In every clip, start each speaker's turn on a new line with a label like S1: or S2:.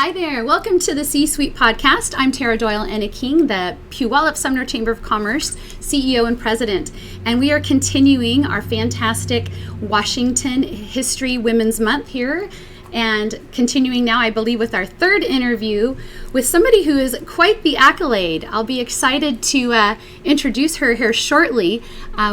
S1: Hi there. Welcome to the C-Suite podcast. I'm Tara Doyle-Enneking, the Puyallup Sumner Chamber of Commerce CEO and President. And we are continuing our fantastic Washington History Women's Month here. And continuing now, I believe, with our third interview with somebody who is quite the accolade. I'll be excited to introduce her here shortly.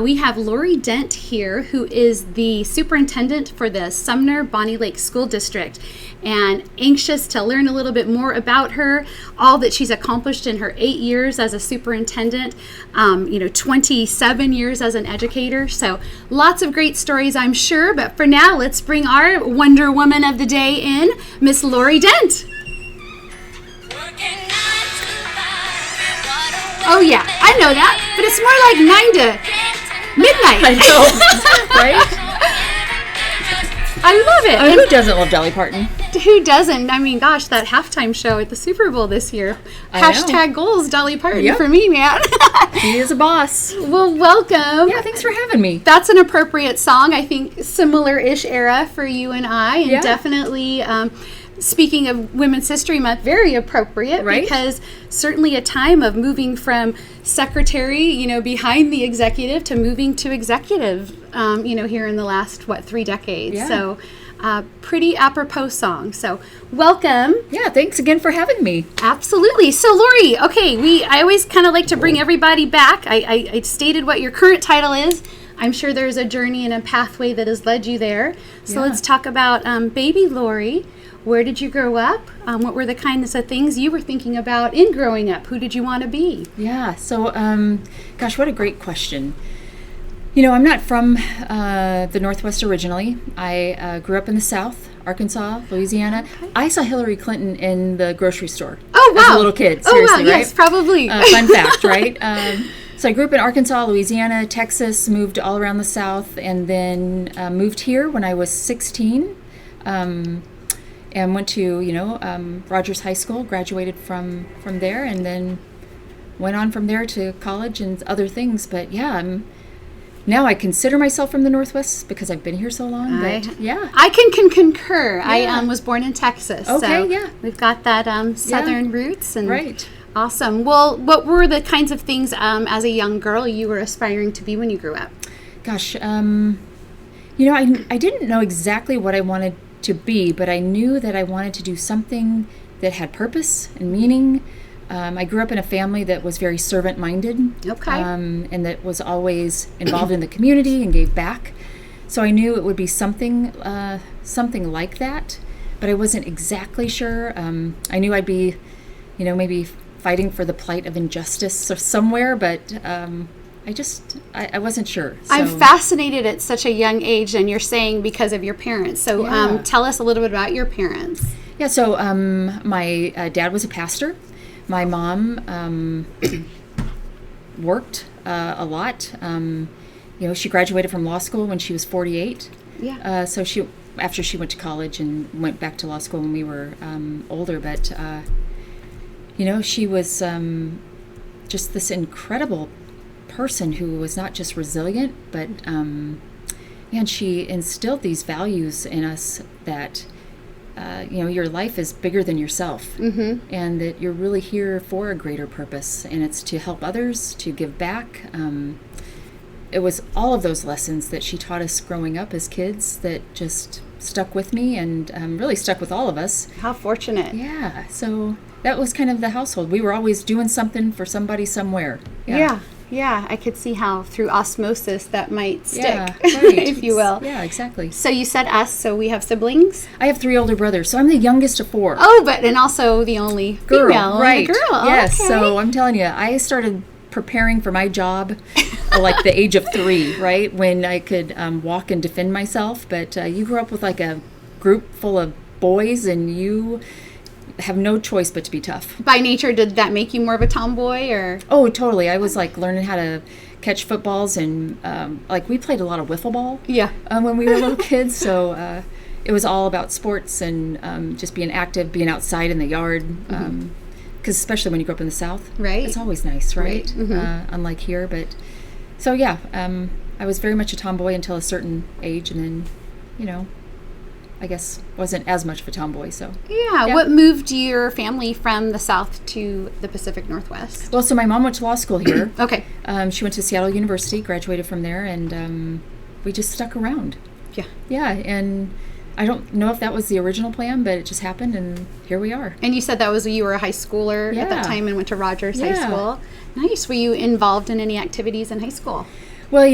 S1: We have Laurie Dent here, who is the superintendent for the Sumner-Bonney Lake School District, and anxious to learn a little bit more about her, all that she's accomplished in her 8 years as a superintendent, 27 years as an educator. So lots of great stories, I'm sure. But for now, let's bring our Wonder Woman of the day in, Miss Laurie Dent. Oh yeah, I know that, but it's more like 9 to midnight.
S2: I know, right?
S1: I love it.
S2: I mean, who doesn't love Dolly Parton?
S1: Who doesn't? I mean, gosh, that halftime show at the Super Bowl this year. Hashtag goals, Dolly Parton for me, man.
S2: She is a boss.
S1: Well, welcome.
S2: Yeah, thanks for having me.
S1: That's an appropriate song. I think similar-ish era for you and I, and definitely, speaking of Women's History Month, very appropriate,
S2: right?
S1: Because certainly a time of moving from secretary, behind the executive to moving to executive, here in the last, 3 decades.
S2: Yeah.
S1: So pretty apropos song. So welcome.
S2: Yeah, thanks again for having me.
S1: Absolutely. So Laurie, okay, I always kind of like to bring everybody back. I stated what your current title is. I'm sure there's a journey and a pathway that has led you there. So let's talk about baby Laurie. Where did you grow up? What were the kinds of things you were thinking about in growing up? Who did you want to be?
S2: Yeah, so, gosh, what a great question. I'm not from the Northwest originally. I grew up in the South, Arkansas, Louisiana. Okay. I saw Hillary Clinton in the grocery store as a little kid. Seriously,
S1: right? Yes, probably.
S2: Fun fact, right? So I grew up in Arkansas, Louisiana, Texas, moved all around the South, and then moved here when I was 16. And went to, Rogers High School, graduated from there, and then went on from there to college and other things. But now I consider myself from the Northwest because I've been here so long. But
S1: I can concur.
S2: Yeah.
S1: I was born in Texas.
S2: Okay,
S1: so we've got that southern roots. And
S2: right.
S1: Awesome. Well, what were the kinds of things as a young girl you were aspiring to be when you grew up?
S2: Gosh, I didn't know exactly what I wanted to be, but I knew that I wanted to do something that had purpose and meaning. I grew up in a family that was very servant-minded, and that was always involved in the community and gave back. So I knew it would be something like that, but I wasn't exactly sure. I knew I'd be, maybe fighting for the plight of injustice or somewhere, but I wasn't sure. So.
S1: I'm fascinated at such a young age, and you're saying because of your parents. So tell us a little bit about your parents.
S2: Yeah, so my dad was a pastor. My mom worked a lot. She graduated from law school when she was 48.
S1: Yeah.
S2: So after she went to college and went back to law school when we were older, but she was just this incredible person who was not just resilient, but and she instilled these values in us that your life is bigger than yourself, and that you're really here for a greater purpose, and it's to help others, to give back. It was all of those lessons that she taught us growing up as kids that just stuck with me and really stuck with all of us.
S1: How fortunate.
S2: Yeah, so that was kind of the household. We were always doing something for somebody somewhere.
S1: Yeah, I could see how through osmosis that might stick,
S2: right.
S1: if you will.
S2: Yeah, exactly.
S1: So you said us, so we have siblings?
S2: I have 3 older brothers, so I'm the youngest of 4.
S1: Oh, and also the only female.
S2: Right.
S1: Girl,
S2: yes,
S1: okay.
S2: So I'm telling you, I started preparing for my job like the age of 3, right, when I could walk and defend myself. But you grew up with like a group full of boys, and you have no choice but to be tough.
S1: By nature, did that make you more of a tomboy, or?
S2: Oh, totally. I was like learning how to catch footballs, and we played a lot of wiffle ball.
S1: Yeah.
S2: When we were little kids, so it was all about sports and just being active, being outside in the yard. Because especially when you grow up in the South,
S1: right?
S2: It's always nice, right? Unlike here, but so I was very much a tomboy until a certain age, and then, I guess, wasn't as much of a tomboy. So
S1: Yeah. What moved your family from the South to the Pacific Northwest?
S2: Well, so my mom went to law school here.
S1: Okay.
S2: She went to Seattle University, graduated from there, and we just stuck around.
S1: Yeah.
S2: Yeah, and I don't know if that was the original plan, but it just happened, and here we are.
S1: And you said you were a high schooler at that time and went to Rogers High School. Nice. Were you involved in any activities in high school?
S2: Well,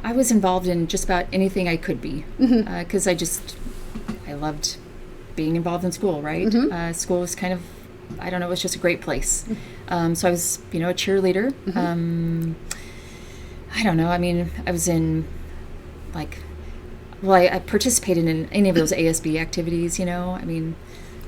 S2: I was involved in just about anything I could be, because I loved being involved in school, right?
S1: Mm-hmm.
S2: School was kind of, I don't know, it was just a great place. So I was, a cheerleader.
S1: Mm-hmm.
S2: I don't know, I was in, I participated in any of those ASB activities,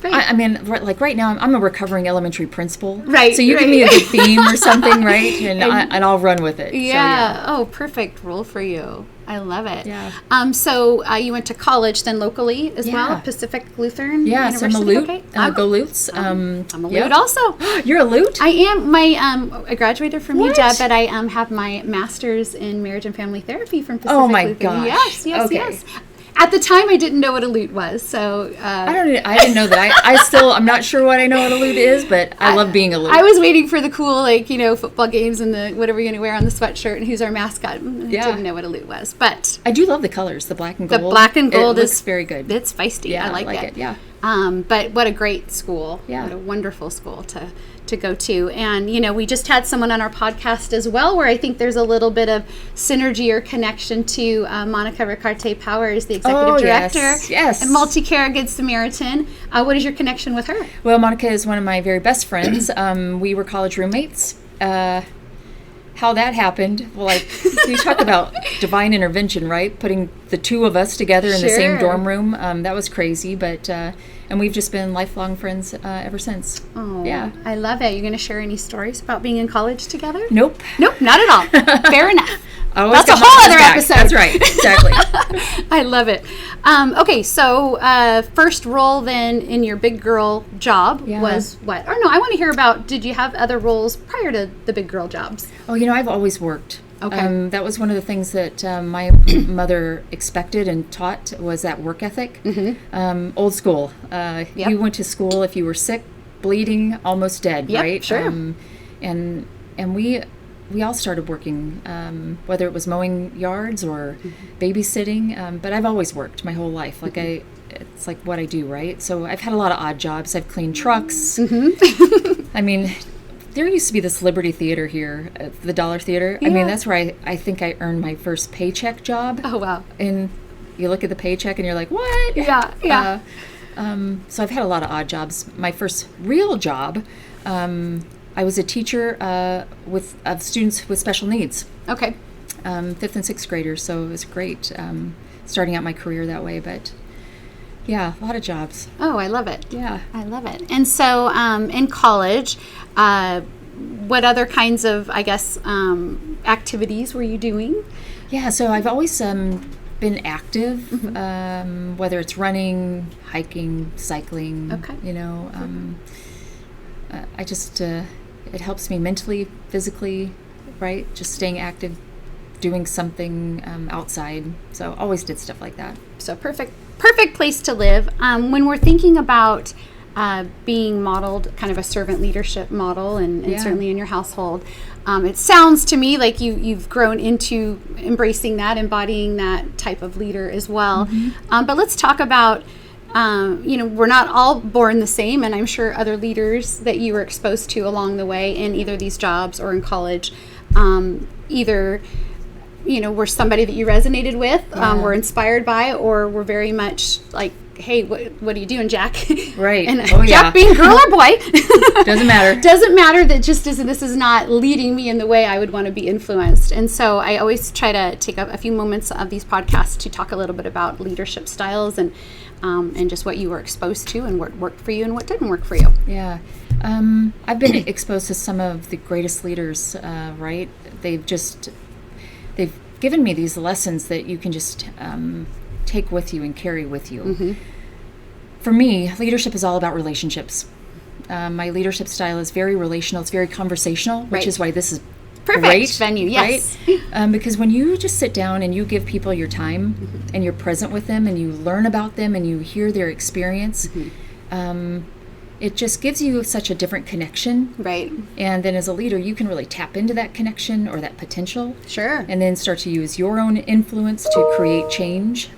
S1: Right.
S2: Right now I'm a recovering elementary principal.
S1: Right.
S2: So you give me a good theme or something, right? And I'll run with it.
S1: Yeah. Oh, perfect role for you. I love it.
S2: Yeah.
S1: So you went to college then locally as well, Pacific Lutheran University?
S2: So I'm a Loot.
S1: Okay.
S2: Go Lutes.
S1: I'm a Loot also.
S2: You're a Loot?
S1: I am. I graduated from UW, but I have my master's in marriage and family therapy from Pacific
S2: Lutheran.
S1: Lutheran.
S2: Gosh.
S1: Yes. At the time, I didn't know what a lute was, so...
S2: I didn't know that. I'm not sure what I know what a lute is, but I love being a lute.
S1: I was waiting for the cool, football games and the whatever you're going to wear on the sweatshirt and who's our mascot. I didn't know what a lute was, but...
S2: I do love the colors, the black and gold.
S1: The black and gold
S2: looks very good.
S1: It's feisty.
S2: Yeah,
S1: I like
S2: it. Yeah.
S1: But what a great school.
S2: Yeah.
S1: What a wonderful school to go to. And, we just had someone on our podcast as well where I think there's a little bit of synergy or connection to Monica Ricarte Powers, the executive director
S2: yes.
S1: and Multi-Care Good Samaritan. What is your connection with her?
S2: Well, Monica is one of my very best friends. We were college roommates. How that happened, you talk about divine intervention, right? Putting the two of us together in the same dorm room. That was crazy, but and we've just been lifelong friends ever since.
S1: Oh,
S2: yeah.
S1: I love it. You're going to share any stories about being in college together?
S2: Nope,
S1: not at all. Fair enough.
S2: That's
S1: a whole other episode.
S2: That's right, exactly.
S1: I love it. Okay, so first role then in your big girl job was what? Or no, I want to hear about, did you have other roles prior to the big girl jobs?
S2: Oh, I've always worked.
S1: Okay.
S2: That was one of the things that my mother expected and taught was that work ethic. Mm-hmm. Old school. You went to school if you were sick, bleeding, almost dead, right?
S1: Sure.
S2: And we all started working, whether it was mowing yards or babysitting. But I've always worked my whole life. It's like what I do, right? So I've had a lot of odd jobs. I've cleaned trucks. Mm-hmm. There used to be this Liberty Theater here, the Dollar Theater.
S1: Yeah.
S2: That's where I think I earned my first paycheck job.
S1: Oh, wow.
S2: And you look at the paycheck and you're like, what?
S1: Yeah.
S2: So I've had a lot of odd jobs. My first real job, I was a teacher of students with special needs.
S1: Okay.
S2: 5th and 6th graders, so it was great starting out my career that way. But yeah, a lot of jobs.
S1: Oh, I love it.
S2: Yeah.
S1: I love it. And so in college, what other kinds of, activities were you doing?
S2: Yeah, so I've always been active, whether it's running, hiking, cycling.
S1: Okay.
S2: I just, it helps me mentally, physically, right? Just staying active, doing something outside. So always did stuff like that. So
S1: perfect place to live. When we're thinking about being modeled, kind of a servant leadership model, and certainly in your household, it sounds to me like you've grown into embracing that, embodying that type of leader as well. Mm-hmm. But let's talk about, we're not all born the same, and I'm sure other leaders that you were exposed to along the way in either these jobs or in college, either were somebody that you resonated with, were inspired by, or were very much like, hey, what are you doing, Jack?
S2: Right.
S1: And Jack being girl or boy.
S2: Doesn't matter.
S1: Doesn't matter. That just isn't, this is not leading me in the way I would want to be influenced. And so I always try to take up a few moments of these podcasts to talk a little bit about leadership styles and just what you were exposed to and what worked for you and what didn't work for you.
S2: Yeah. I've been exposed to some of the greatest leaders, right? They've given me these lessons that you can just take with you and carry with you. Mm-hmm. For me, leadership is all about relationships. My leadership style is very relational. It's very conversational, which is why this is
S1: Perfect venue, yes.
S2: Right? Because when you just sit down and you give people your time and you're present with them and you learn about them and you hear their experience, it just gives you such a different connection.
S1: Right.
S2: And then as a leader, you can really tap into that connection or that potential.
S1: Sure.
S2: And then start to use your own influence to create change.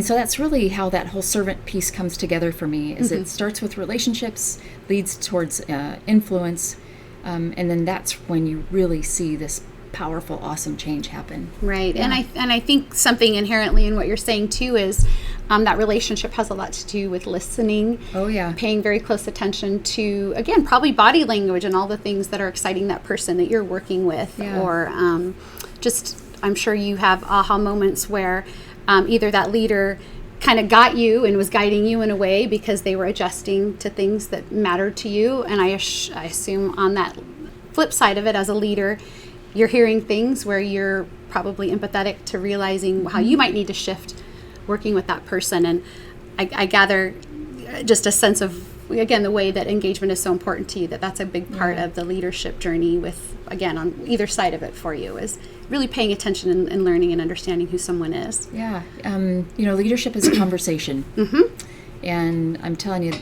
S2: So that's really how that whole servant piece comes together for me, is it starts with relationships, leads towards influence, and then that's when you really see this powerful, awesome change happen.
S1: Right.
S2: Yeah.
S1: And I think something inherently in what you're saying too is that relationship has a lot to do with listening.
S2: Oh, yeah.
S1: Paying very close attention to, again, probably body language and all the things that are exciting that person that you're working with.
S2: Yeah.
S1: Or I'm sure you have aha moments where either that leader kind of got you and was guiding you in a way because they were adjusting to things that mattered to you. And I assume on that flip side of it, as a leader, you're hearing things where you're probably empathetic to realizing how you might need to shift working with that person. And I gather just a sense of, again, the way that engagement is so important to you, that's a big part of the leadership journey with, again, on either side of it for you, is really paying attention and learning and understanding who someone is.
S2: Yeah. Leadership is a conversation. And I'm telling you,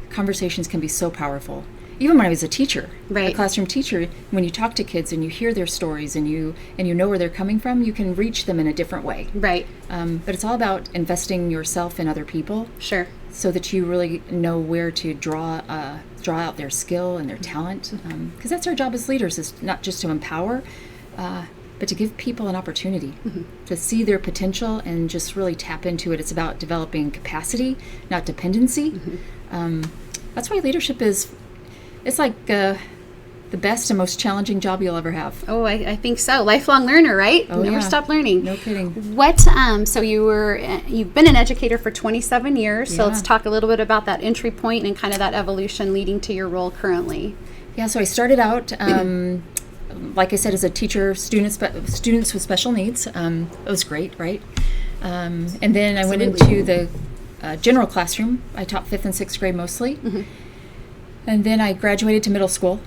S2: conversations can be so powerful. Even when I was a teacher, a classroom teacher, when you talk to kids and you hear their stories and you know where they're coming from, you can reach them in a different way.
S1: Right.
S2: But it's all about investing yourself in other people.
S1: Sure.
S2: So that you really know where to draw out their skill and their talent. Because that's our job as leaders, is not just to empower, but to give people an opportunity to see their potential and just really tap into it. It's about developing capacity, not dependency. That's why leadership it's like the best and most challenging job you'll ever have.
S1: Oh, I think so. Lifelong learner, right?
S2: Oh,
S1: Never stop learning.
S2: No kidding.
S1: What? So you've been an educator for 27 years. So let's talk a little bit about that entry point and kind of that evolution leading to your role currently.
S2: Yeah. So I started out, like I said, as a teacher, students with special needs. It was great, right? And then I went into the general classroom. I taught 5th and 6th grade mostly. And then I graduated to middle school.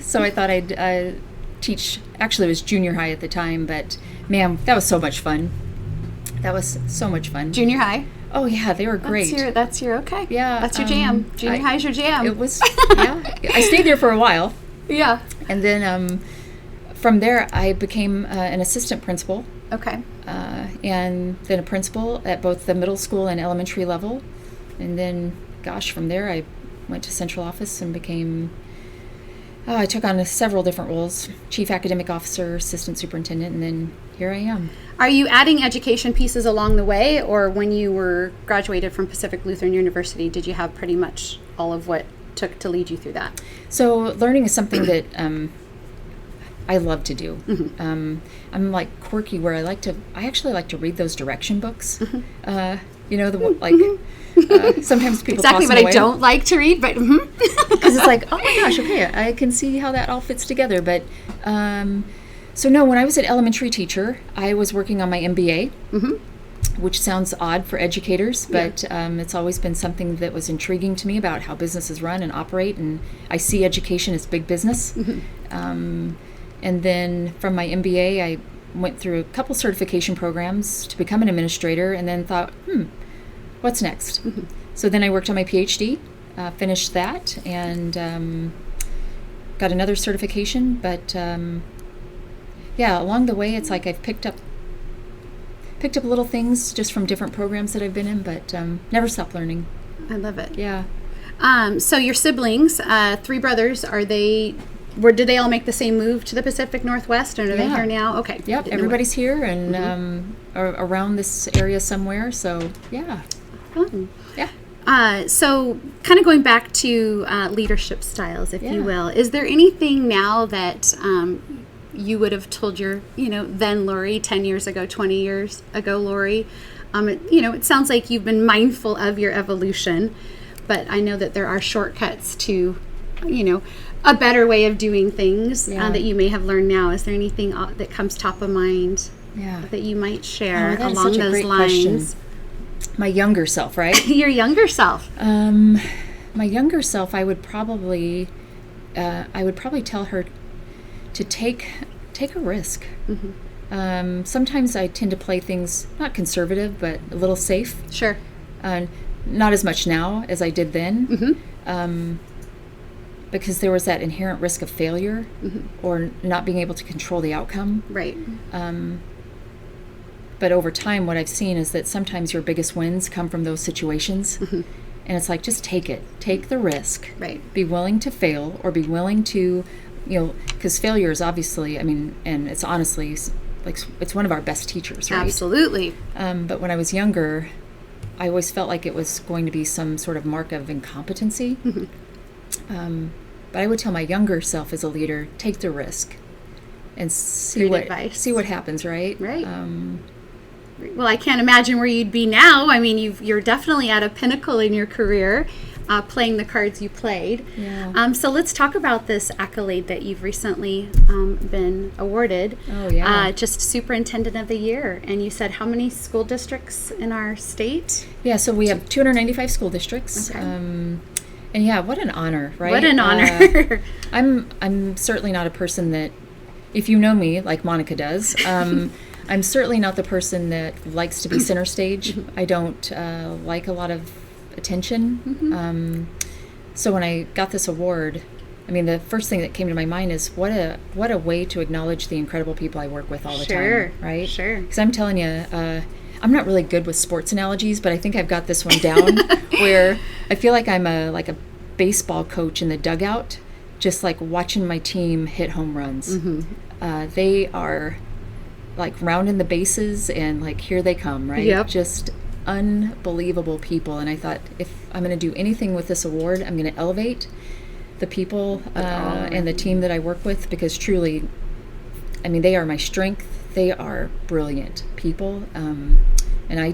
S2: So I thought I'd teach, actually it was junior high at the time, but man, that was so much fun.
S1: Junior high?
S2: Oh yeah, they were great.
S1: That's your okay.
S2: Yeah.
S1: That's your jam. Junior high's your jam.
S2: It was, yeah. I stayed there for a while.
S1: Yeah.
S2: And then from there I became an assistant principal.
S1: Okay.
S2: And then a principal at both the middle school and elementary level. And then, from there I went to central office and I took on several different roles: chief academic officer, assistant superintendent, and then here I am.
S1: Are you adding education pieces along the way, or when you were graduated from Pacific Lutheran University, did you have pretty much all of what took to lead you through that?
S2: So learning is something that I love to do. I'm like quirky where I actually like to read those direction books. Sometimes people
S1: exactly
S2: toss
S1: what
S2: them away.
S1: I don't like to read, but
S2: because it's like, oh my gosh, okay, I can see how that all fits together. But so no, when I was an elementary teacher, I was working on my MBA, which sounds odd for educators, but it's always been something that was intriguing to me about how businesses run and operate, and I see education as big business. And then from my MBA, I went through a couple certification programs to become an administrator, and then thought, what's next? So then I worked on my PhD, finished that, and got another certification. But along the way, it's like I've picked up little things just from different programs that I've been in, but never stopped learning.
S1: I love it.
S2: Yeah.
S1: So your siblings, 3 brothers, did they all make the same move to the Pacific Northwest, and are they here now? Okay.
S2: Yep, everybody's here and around this area somewhere, so yeah.
S1: Fun.
S2: Yeah.
S1: So kind of going back to leadership styles, if you will, is there anything now that you would have told your, then Laurie, 10 years ago, 20 years ago, Laurie? It sounds like you've been mindful of your evolution, but I know that there are shortcuts to, a better way of doing things that you may have learned now. Is there anything that comes top of mind that you might share along those lines?
S2: Question. My younger self, right?
S1: Your younger self.
S2: My younger self, I would probably I would probably tell her to take a risk. Sometimes I tend to play things not conservative, but a little safe.
S1: Sure.
S2: Not as much now as I did then, because there was that inherent risk of failure or not being able to control the outcome.
S1: Right.
S2: But over time, what I've seen is that sometimes your biggest wins come from those situations. And it's like, just take it. Take the risk.
S1: Right.
S2: Be willing to fail, or be willing to, because failure is obviously, and it's honestly, like, it's one of our best teachers, right?
S1: Absolutely.
S2: But when I was younger, I always felt like it was going to be some sort of mark of incompetency. But I would tell my younger self as a leader, take the risk and see what happens, right?
S1: Right. Well, I can't imagine where you'd be now. I mean, you're definitely at a pinnacle in your career, playing the cards you played.
S2: Yeah.
S1: So let's talk about this accolade that you've recently been awarded.
S2: Oh, yeah.
S1: Just Superintendent of the Year. And you said how many school districts in our state?
S2: Yeah, so we have 295 school districts.
S1: Okay.
S2: And yeah, what an honor, right?
S1: What an honor.
S2: I'm certainly not a person that, if you know me like Monica does, I'm certainly not the person that likes to be center stage. I don't like a lot of attention. So when I got this award, I mean, the first thing that came to my mind is what a way to acknowledge the incredible people I work with all the time, right?
S1: Sure.
S2: Because I'm telling you, I'm not really good with sports analogies, but I think I've got this one down where I feel like I'm a baseball coach in the dugout, just like watching my team hit home runs. They are like rounding the bases and like here they come, right?
S1: Yep.
S2: Just unbelievable people. And I thought, if I'm going to do anything with this award, I'm going to elevate the people and the team that I work with, because truly, I mean, they are my strength. They are brilliant people. And I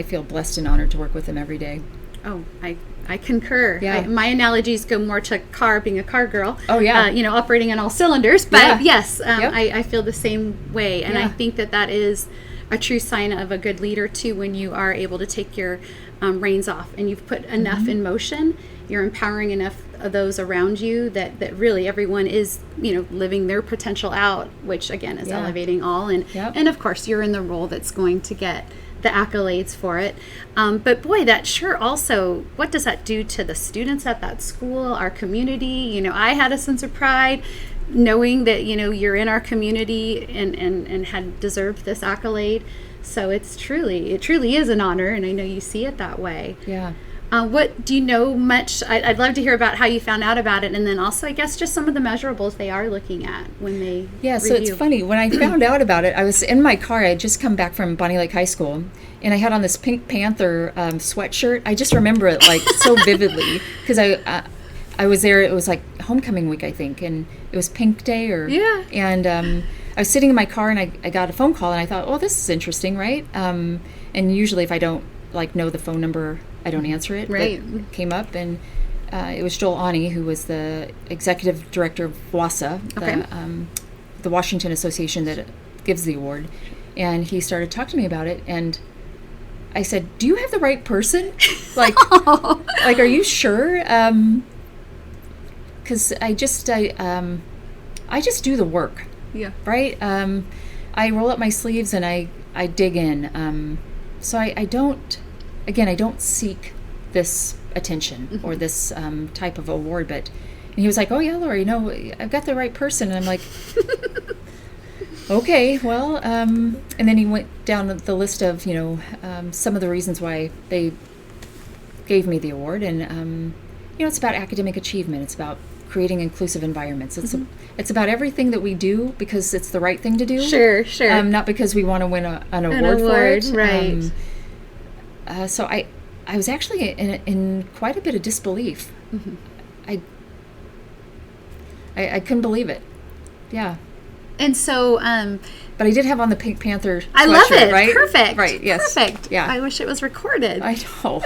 S2: feel blessed and honored to work with them every day.
S1: Oh, I concur.
S2: Yeah.
S1: My analogies go more to being a car girl.
S2: Oh, yeah.
S1: Operating on all cylinders. But
S2: Yeah.
S1: yes,
S2: Yep.
S1: I feel the same way. And I
S2: Yeah.
S1: think that is a true sign of a good leader, too, when you are able to take your reins off and you've put enough in motion. You're empowering enough of those around you that really everyone is, living their potential out, which, again, is elevating all. And,
S2: Yep.
S1: and, of course, you're in the role that's going to get the accolades for it. But boy, that sure also, what does that do to the students at that school, our community? I had a sense of pride knowing that, you're in our community and had deserved this accolade. So it truly is an honor, and I know you see it that way.
S2: Yeah.
S1: What do you know much? I'd love to hear about how you found out about it, and then also, I guess, just some of the measurables they are looking at when they
S2: So it's funny. When I found out about it, I was in my car. I had just come back from Bonney Lake High School, and I had on this Pink Panther sweatshirt. I just remember it like so vividly because I was there. It was like homecoming week, I think, and it was Pink Day and I was sitting in my car, and I got a phone call, and I thought, oh, this is interesting, right? And usually if I don't know the phone number, I don't answer it.
S1: Right.
S2: But it came up, and it was Joel Ani, who was the executive director of WASA, the Washington Association that gives the award. And he started talking to me about it, and I said, do you have the right person? Are you sure? Because I just do the work.
S1: Yeah.
S2: Right? I roll up my sleeves and I dig in. So I don't seek this attention or this type of award. But and he was like, oh, yeah, Laurie, I've got the right person. And I'm like, okay, well, and then he went down the list of, some of the reasons why they gave me the award. And, it's about academic achievement. It's about creating inclusive environments. It's about everything that we do because it's the right thing to do.
S1: Sure.
S2: Not because we want to win an award for it.
S1: Right.
S2: So I was actually in quite a bit of disbelief. I couldn't believe it. Yeah.
S1: And so,
S2: but I did have on the Pink Panther sweatshirt,
S1: I love it.
S2: Right?
S1: Perfect.
S2: Right. Yes.
S1: Perfect.
S2: Yeah.
S1: I wish it was recorded.
S2: I know.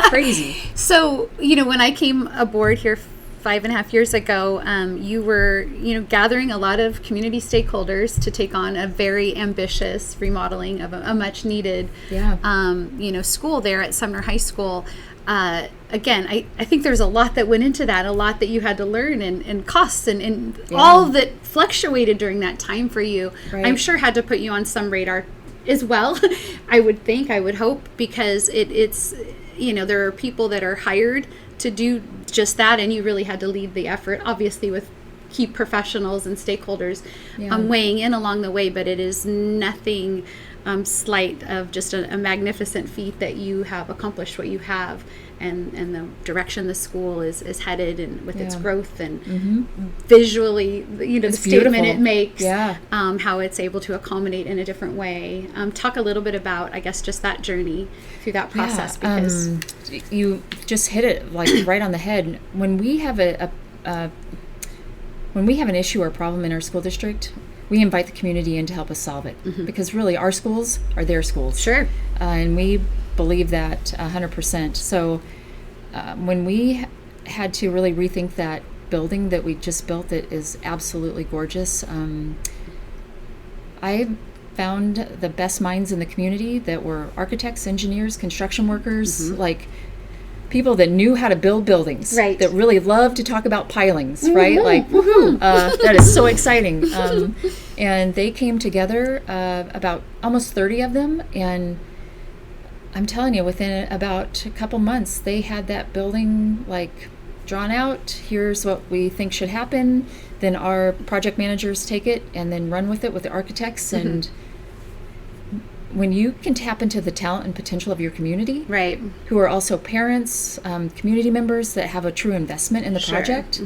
S2: Crazy.
S1: So, when I came aboard here 5.5 years ago, you were, gathering a lot of community stakeholders to take on a very ambitious remodeling of a much needed, school there at Sumner High School. Again, I think there's a lot that went into that, a lot that you had to learn, and costs and all that fluctuated during that time for you. Right. I'm sure had to put you on some radar as well. I would hope, because it's there are people that are hired to do just that, and you really had to lead the effort, obviously with key professionals and stakeholders weighing in along the way, but it is nothing slight of just a magnificent feat that you have accomplished what you have, and the direction the school is headed, and with its growth, and visually, the statement beautiful. It makes, how it's able to accommodate in a different way. Talk a little bit about, I guess, just that journey through that process, because
S2: you just hit it like right on the head. When we have an issue or problem in our school district, we invite the community in to help us solve it, because really our schools are their schools.
S1: Sure.
S2: And we believe that 100%. So when we had to really rethink that building that we just built that is absolutely gorgeous, I found the best minds in the community that were architects, engineers, construction workers, like people that knew how to build buildings,
S1: right,
S2: that really loved to talk about pilings, right? Like, woohoo! That is so exciting. And they came together, about almost 30 of them, and I'm telling you, within about a couple months, they had that building like drawn out. Here's what we think should happen. Then our project managers take it and then run with it with the architects. And when you can tap into the talent and potential of your community,
S1: right,
S2: who are also parents, community members that have a true investment in the project,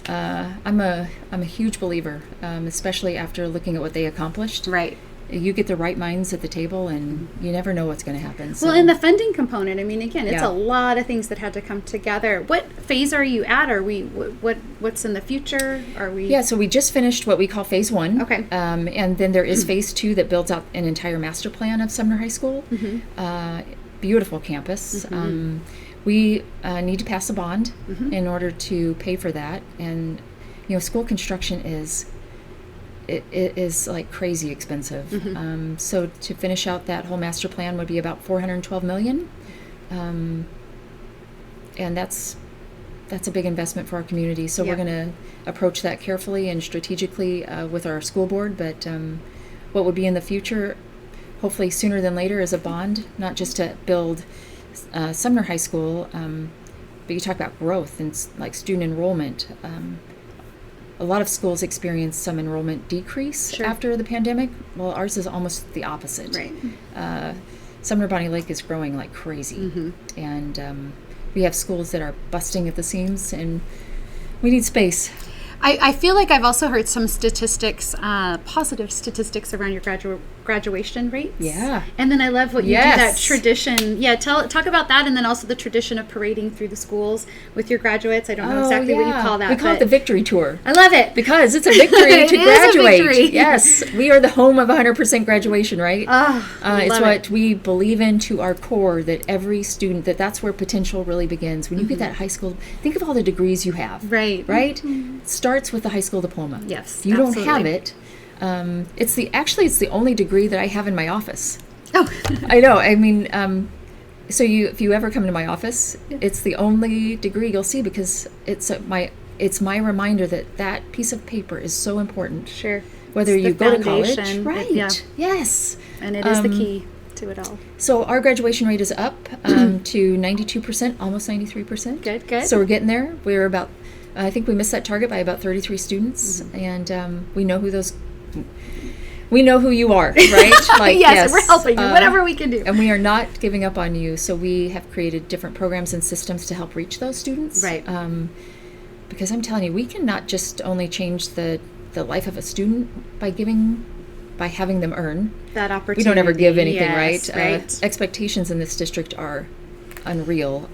S2: I'm a huge believer, especially after looking at what they accomplished.
S1: Right.
S2: You get the right minds at the table, and you never know what's going to happen. So.
S1: Well, and the funding component, I mean, again, it's a lot of things that had to come together. What phase are you at? Are we, what's in the future? Are we?
S2: Yeah, so we just finished what we call phase 1.
S1: Okay.
S2: And then there is phase 2 that builds out an entire master plan of Sumner High School. Beautiful campus. We need to pass a bond in order to pay for that. And, school construction is... It is like crazy expensive. So to finish out that whole master plan would be about $412 million. And that's a big investment for our community. So we're going to approach that carefully and strategically with our school board. But what would be in the future, hopefully sooner than later, is a bond, not just to build Sumner High School, but you talk about growth and like student enrollment. A lot of schools experience some enrollment decrease after the pandemic. Well, ours is almost the opposite.
S1: Right.
S2: Sumner-Bonney Lake is growing like crazy. And we have schools that are busting at the seams, and we need space.
S1: I feel like I've also heard some statistics, positive statistics around your graduation rates.
S2: Yeah.
S1: And then I love what you do, that tradition. Yeah, talk about that, and then also the tradition of parading through the schools with your graduates. I don't know exactly what you call that.
S2: We call it the victory tour.
S1: I love it.
S2: Because it's a victory to graduate.
S1: Is a victory.
S2: Yes. We are the home of 100% graduation, right? It's what we believe in to our core, that every student, that's where potential really begins. When you get that high school, think of all the degrees you have.
S1: Right.
S2: Right? Starts with the high school diploma.
S1: Yes,
S2: if you don't have it, it's the only degree that I have in my office.
S1: Oh,
S2: I know. I mean, so if you ever come to my office, it's the only degree you'll see, because it's my reminder that piece of paper is so important.
S1: Sure.
S2: Whether you go to college, right?
S1: Yeah.
S2: Yes.
S1: And it is the key to it all.
S2: So our graduation rate is up to 92%, almost 93%.
S1: Good.
S2: So we're getting there. We're about. I think we missed that target by about 33 students, and we know who you are, right? Like,
S1: yes, we're helping you, whatever we can do.
S2: And we are not giving up on you, so we have created different programs and systems to help reach those students.
S1: Right.
S2: Because I'm telling you, we can not just only change the life of a student by having them earn.
S1: That opportunity.
S2: We don't ever give anything,
S1: right?
S2: Expectations in this district are unreal.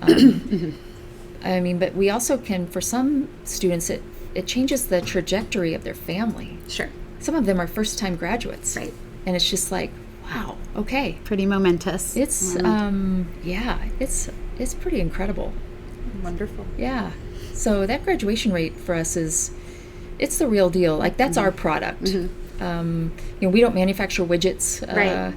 S2: I mean, but we also can, for some students, it changes the trajectory of their family.
S1: Sure.
S2: Some of them are first-time graduates.
S1: Right.
S2: And it's just like, wow, okay.
S1: Pretty momentous.
S2: It's, it's pretty incredible.
S1: Wonderful.
S2: Yeah. So that graduation rate for us it's the real deal. Like, that's our product. We don't manufacture widgets.
S1: Right.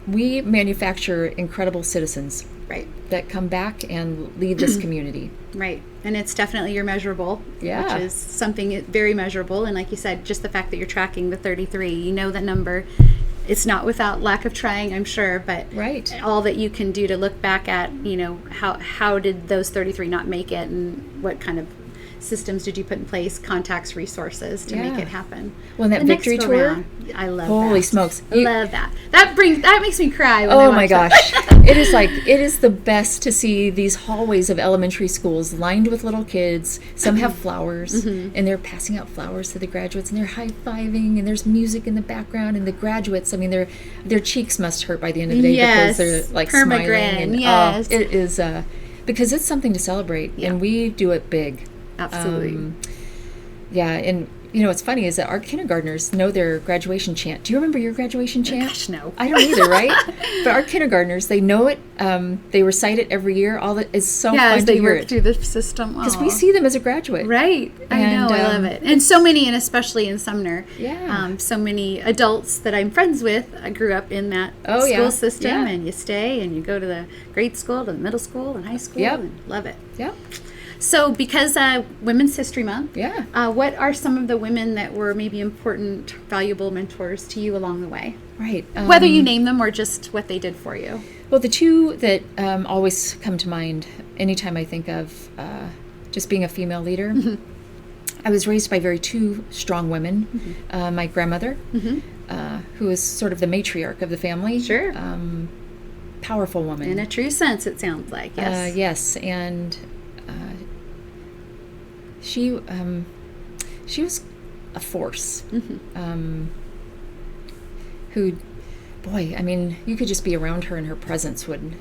S2: We manufacture incredible citizens.
S1: Right.
S2: That come back and lead this community.
S1: Right. And it's definitely your measurable,
S2: Yeah.
S1: which is something very measurable. And like you said, just the fact that you're tracking the 33, you know that number. It's not without lack of trying, I'm sure, but
S2: Right.
S1: all that you can do to look back at, how did those 33 not make it, and what kind of systems did you put in place, contacts, resources to make it happen.
S2: Well, and that
S1: The next
S2: victory
S1: go
S2: tour,
S1: round, I love
S2: holy
S1: that.
S2: smokes.
S1: I love that. That makes me cry when I
S2: Oh
S1: watch
S2: my
S1: that.
S2: gosh. It is the best to see these hallways of elementary schools lined with little kids. Some have flowers, and they're passing out flowers to the graduates, and they're high-fiving, and there's music in the background, and the graduates, I mean, their cheeks must hurt by the end of the day
S1: Yes.
S2: because they're like
S1: Permagrin,
S2: smiling. And,
S1: yes.
S2: it is, because it's something to celebrate, and we do it big.
S1: Absolutely.
S2: And what's funny is that our kindergartners know their graduation chant. Do you remember your graduation chant?
S1: Gosh, no.
S2: I don't either, right? But our kindergartners, they know it. They recite it every year. All that is so
S1: Yeah,
S2: fun
S1: as
S2: to
S1: they
S2: hear
S1: work
S2: it.
S1: through the system.
S2: Because
S1: Aw.
S2: we see them as a graduate.
S1: Right. I know. I love it. And so many, and especially in Sumner.
S2: Yeah.
S1: So many adults that I'm friends with grew up in that
S2: Oh, yeah.
S1: school system,
S2: Yeah.
S1: and you stay and you go to the grade school, to the middle school, and high school,
S2: Yep.
S1: and love it.
S2: Yep.
S1: So, because Women's History Month,
S2: Yeah.
S1: what are some of the women that were maybe important, valuable mentors to you along the way?
S2: Right.
S1: Whether you name them or just what they did for you.
S2: Well, the two that always come to mind anytime I think of just being a female leader, I was raised by two strong women. My grandmother, who is sort of the matriarch of the family.
S1: Sure.
S2: Powerful woman.
S1: In a true sense, it sounds like, yes.
S2: Yes, and she was a force. Who, boy, I mean, you could just be around her, and her presence would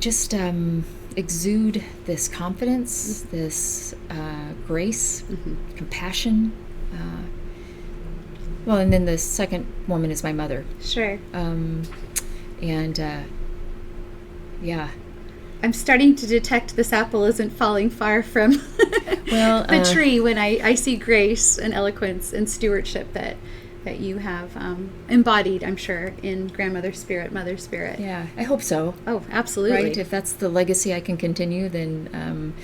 S2: just exude this confidence, this grace, compassion. Well, and then the second woman is my mother.
S1: Sure.
S2: Yeah.
S1: I'm starting to detect this apple isn't falling far from
S2: Well,
S1: the tree when I see grace and eloquence and stewardship that you have embodied, I'm sure, in grandmother's spirit, mother's spirit.
S2: Yeah, I hope so.
S1: Oh, absolutely.
S2: Right? If that's the legacy I can continue, then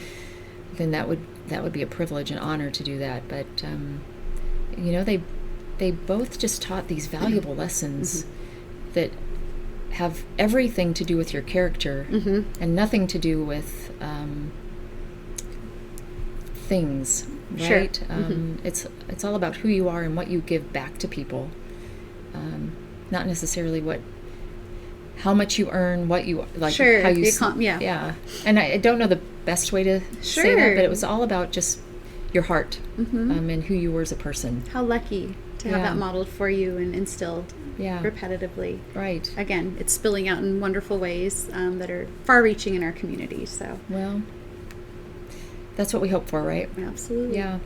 S2: that would be a privilege and honor to do that. But they both just taught these valuable lessons that have everything to do with your character and nothing to do with things. Right? Sure. It's all about who you are and what you give back to people. Not necessarily how much you earn, what you like,
S1: sure.
S2: how you
S1: yeah.
S2: And I don't know the best way to say that, but it was all about just your heart and who you were as a person.
S1: How lucky to have that modeled for you and instilled
S2: Yeah.
S1: repetitively.
S2: Right.
S1: Again, it's spilling out in wonderful ways that are far-reaching in our community. So,
S2: well, that's what we hope for, right?
S1: absolutely.
S2: Yeah.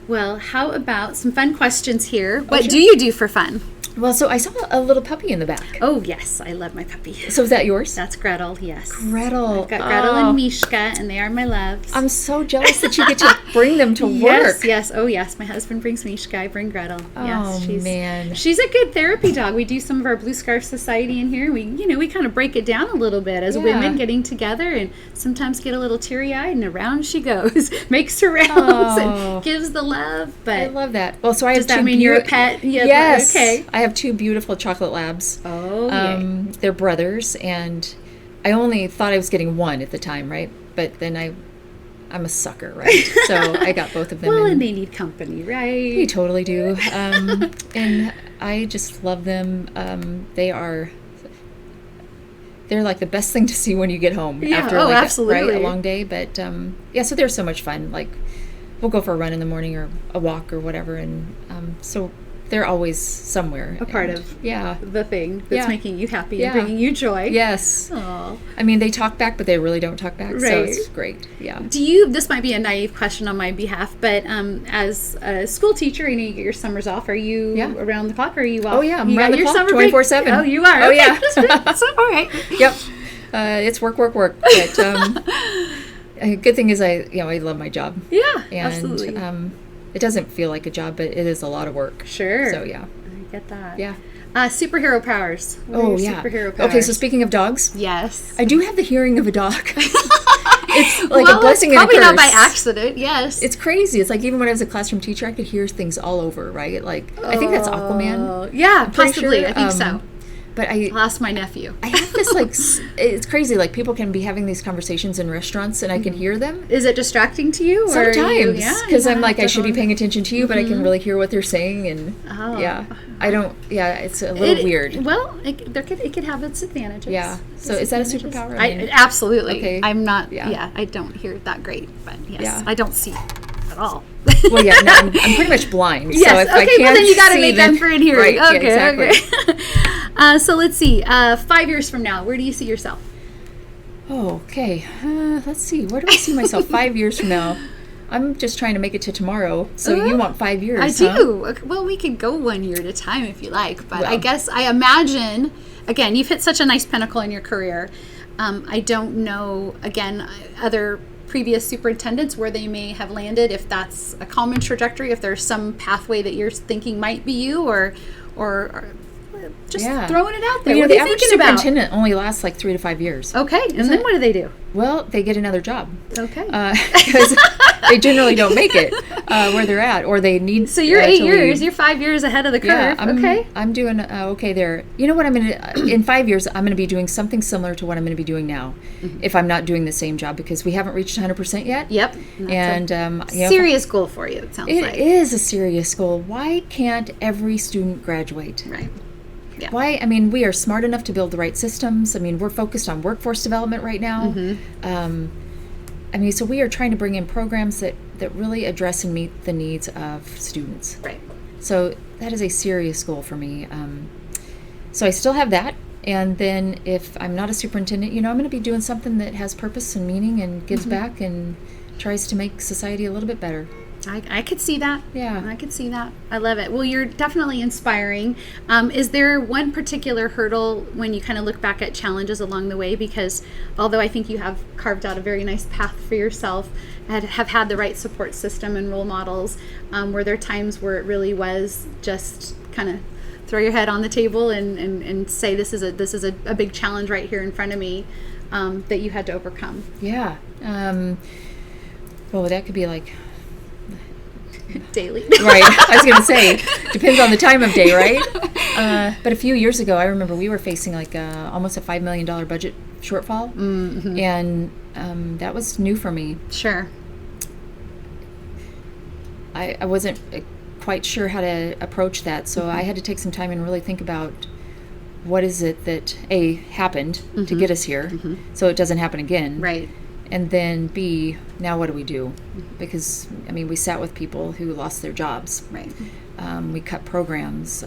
S1: Well, how about some fun questions here? What
S2: sure.
S1: do you do for fun?
S2: Well, so I saw a little puppy in the back.
S1: Oh, yes. I love my puppy.
S2: So is that yours?
S1: That's Gretel, yes.
S2: Gretel.
S1: I've got Gretel and Mishka, and they are my loves.
S2: I'm so jealous that you get to bring them to work.
S1: Yes. Oh, yes. My husband brings Mishka. I bring Gretel.
S2: Oh, man.
S1: She's a good therapy dog. We do some of our Blue Scarf Society in here. We kind of break it down a little bit as women getting together, and sometimes get a little teary-eyed, and around she goes. Makes her rounds and gives the love. But
S2: I love that. Well, so I have
S1: does that mean you're a pet? Yeah,
S2: yes.
S1: Okay.
S2: I have two beautiful chocolate labs.
S1: Oh, yay.
S2: They're brothers, and I only thought I was getting one at the time, right? But then I'm a sucker, right? So I got both of them.
S1: Well, and they need company, right?
S2: They totally do. And I just love them. They're like the best thing to see when you get home after
S1: absolutely.
S2: a long day. But so they're so much fun. Like, we'll go for a run in the morning or a walk or whatever, and so they're always somewhere.
S1: A part of the thing that's making you happy and bringing you joy.
S2: Yes.
S1: Aww.
S2: I mean, they talk back, but they really don't talk back, so
S1: Right.
S2: it's great. Yeah.
S1: This might be a naive question on my behalf, but as a school teacher, you get your summers off. Are you around the clock, or are you off?
S2: Oh, yeah, I'm
S1: you
S2: around
S1: got
S2: the
S1: your
S2: clock,
S1: summer break?
S2: 24/7.
S1: Oh, you are?
S2: Oh,
S1: Okay.
S2: yeah.
S1: That's all right.
S2: Yep. It's work. But, A good thing is I love my job.
S1: Yeah,
S2: And
S1: absolutely.
S2: it doesn't feel like a job, but it is a lot of work.
S1: Sure.
S2: So yeah.
S1: I get that.
S2: Yeah.
S1: Superhero powers. What are your superhero powers?
S2: Okay, so speaking of dogs,
S1: yes,
S2: I do have the hearing of a dog. It's like a blessing and a curse.
S1: Probably not by accident. Yes,
S2: it's crazy. It's like even when I was a classroom teacher, I could hear things all over. Right? Like I think that's Aquaman.
S1: Yeah, possibly. Sure. I think so.
S2: But I
S1: lost my nephew.
S2: I have this it's crazy. Like people can be having these conversations in restaurants, and I can hear them.
S1: Is it distracting to you?
S2: Sometimes, because I'm like I should be paying attention to you, but I can really hear what they're saying, and I don't. Yeah, it's a little weird.
S1: Well, it could have its advantages.
S2: Yeah. So is that a superpower?
S1: Absolutely.
S2: Okay.
S1: I'm not. Yeah. I don't hear that great, but yes, I don't see at all.
S2: Well, yeah, no, I'm pretty much blind.
S1: Yes.
S2: So if I can't
S1: well then you got to
S2: see
S1: make them for in hearing.
S2: Right,
S1: Okay.
S2: yeah, exactly.
S1: Okay. So let's see. 5 years from now, where do you see yourself?
S2: Oh, okay. Let's see. Where do I see myself 5 years from now? I'm just trying to make it to tomorrow. So you want 5 years?
S1: I do. Okay, well, we could go 1 year at a time if you like, but I guess I imagine. Again, you've hit such a nice pinnacle in your career. I don't know. Again, other previous superintendents where they may have landed, if that's a common trajectory, if there's some pathway that you're thinking might be you, or just throwing it out there.
S2: Well,
S1: what
S2: the
S1: are you
S2: average
S1: thinking about?
S2: superintendent only lasts like 3 to 5 years.
S1: Okay, and then what do they do?
S2: Well, they get another job.
S1: Okay.
S2: Because they generally don't make it where they're at, or they need.
S1: So you're 8 years. You're 5 years ahead of the curve.
S2: Yeah, I'm doing okay there. You know what? I'm gonna in 5 years. I'm gonna be doing something similar to what I'm gonna be doing now, if I'm not doing the same job, because we haven't reached 100% yet.
S1: Yep.
S2: And
S1: serious goal for you. It sounds like
S2: it is a serious goal. Why can't every student graduate?
S1: Right. Yeah.
S2: Why? I mean, we are smart enough to build the right systems. I mean, we're focused on workforce development right now. I mean, so we are trying to bring in programs that really address and meet the needs of students.
S1: Right.
S2: So that is a serious goal for me. So I still have that. And then if I'm not a superintendent, I'm going to be doing something that has purpose and meaning and gives back and tries to make society a little bit better.
S1: I could see that.
S2: Yeah.
S1: I could see that. I love it. Well, you're definitely inspiring. Is there one particular hurdle when you kind of look back at challenges along the way? Because although I think you have carved out a very nice path for yourself, have had the right support system and role models, were there times where it really was just kind of throw your head on the table and say this is a big challenge right here in front of me that you had to overcome?
S2: Yeah. Well, that could be like
S1: daily.
S2: Right. I was going to say, depends on the time of day, right? But a few years ago, I remember we were facing like almost a $5 million budget shortfall. And that was new for me.
S1: Sure.
S2: I wasn't quite sure how to approach that. So I had to take some time and really think about what is it that A, happened to get us here so it doesn't happen again.
S1: Right.
S2: And then B, now what do we do? Because, I mean, we sat with people who lost their jobs.
S1: Right.
S2: We cut programs.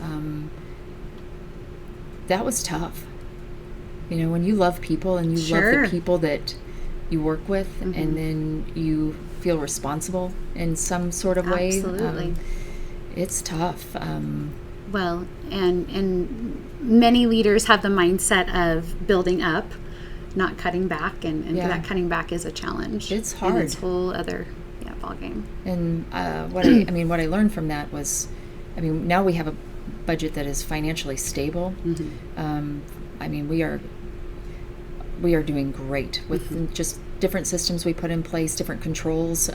S2: That was tough. When you love people and you love the people that you work with, and then you feel responsible in some sort of way.
S1: Absolutely.
S2: It's tough.
S1: Well, and many leaders have the mindset of building up, not cutting back, and that cutting back is a challenge.
S2: It's hard.
S1: And it's a whole other ball game.
S2: And what I learned from that was, now we have a budget that is financially stable. We are doing great with just different systems we put in place, different controls.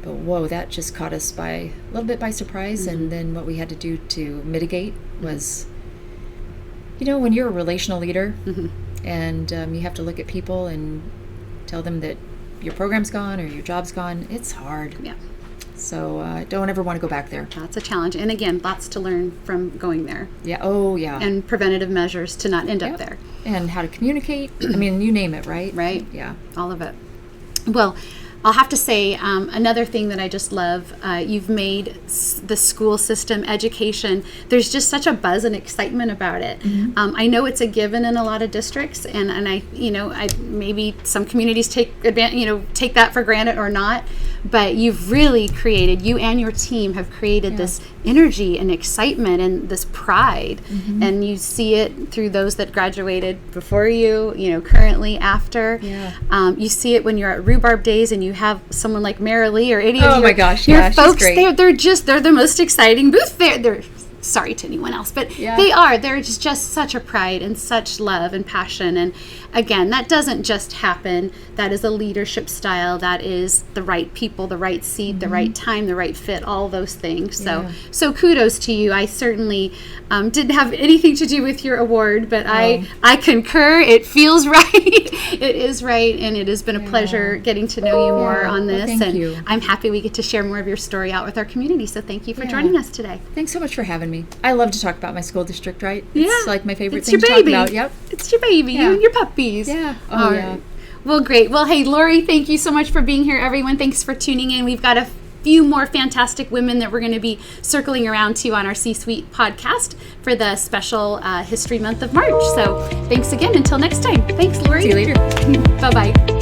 S2: But whoa, that just caught us a little bit by surprise. And then what we had to do to mitigate was, when you're a relational leader, and you have to look at people and tell them that your program's gone or your job's gone, it's hard.
S1: Yeah.
S2: So don't ever want to go back there.
S1: That's a challenge. And again, lots to learn from going there.
S2: Yeah. Oh, yeah.
S1: And preventative measures to not end up there.
S2: And how to communicate. You name it, right?
S1: Right.
S2: Yeah.
S1: All of it. Well, I'll have to say another thing that I just love, you've made the school system, education, there's just such a buzz and excitement about it. I know it's a given in a lot of districts, and I maybe some communities take that for granted or not, but you've really created, you and your team have created this energy and excitement and this pride. And you see it through those that graduated before you, currently after. You see it when you're at Rhubarb Days and you have someone like Marilee or any of
S2: my gosh,
S1: your folks.
S2: she's great.
S1: They're the most exciting booth. They're sorry to anyone else, but they're just such a pride and such love and passion. And again, that doesn't just happen. That is a leadership style. That is the right people, the right seat, the right time, the right fit, all those things. So kudos to you. I certainly didn't have anything to do with your award, but I concur. It feels right. It is right. And it has been a pleasure getting to know you more on this.
S2: Well, thank you.
S1: I'm happy we get to share more of your story out with our community. So thank you for joining us today.
S2: Thanks so much for having me. I love to talk about my school district, right? It's like my favorite thing
S1: to
S2: talk about. Yep.
S1: It's your baby. You and your puppies.
S2: Yeah.
S1: All right. Well, great. Well, hey, Laurie, thank you so much for being here, everyone. Thanks for tuning in. We've got a few more fantastic women that we're going to be circling around to on our C-Suite podcast for the special History Month of March. So thanks again. Until next time. Thanks, Laurie.
S2: See you later.
S1: Bye-bye.